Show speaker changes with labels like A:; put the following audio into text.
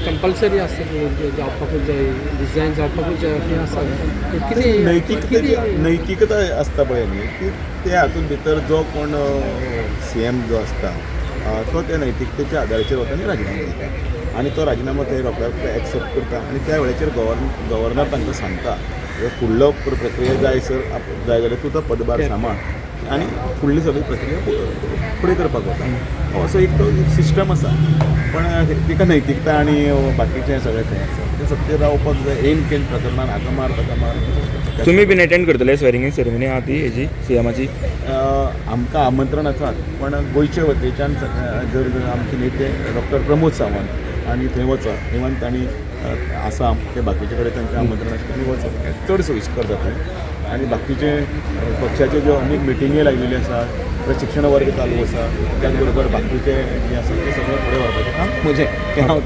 A: compulsory असतं जावपाकूच जाय design जावपाकूच जाय अशें आसा
B: नैतिकता आसता पळय न्ही ती त्या हातूंत भितर जो कोण CM जो आसता तो त्या नैतिकतेच्या आदाराचेर वता आनी राजिनामा दिता आनी तो राजिनामा ते रोखड्याक एक्सेप्ट करता आनी त्या वेळाचेर गव्हर्नर तांकां सांगता फुडलो प्रक्रिया जाय जाल्यार तूं तो पदभार सांबाळ आनी फुडली सगळी प्रक्रिया फुडें करपाक वता असो एक तो सिस्टम आसा पण तिका नैतिकता आनी बाकीचें सगळें थंय आसा तें सत्य रावपाक जाय एन केन प्रकरणान हाका मार ताका मार
C: तुमी बीन अटेंड करतले स्वेरिंग इन सेरेमनी आहा ती हेजी CMची
B: आमकां आमंत्रण आसात पण गोंयचे वतीच्यान जर आमचे नेते डॉक्टर प्रमोद सावंत आनी थंय वचा इवन तांणी आसाम ते बाकीचे कडेन तांचें आमंत्रण आसा थंय वचप चड सोयीस्कर जातलें आनी बाकीचे पक्षाचे ज्यो अनेक मिटिंगे लायिल्ल्यो आसा प्रशिक्षण वर्ग चालू आसा त्याच बरोबर बाकीचे जे आसा ते सगळें फुडें व्हरपाचें काम म्हजें तें हांव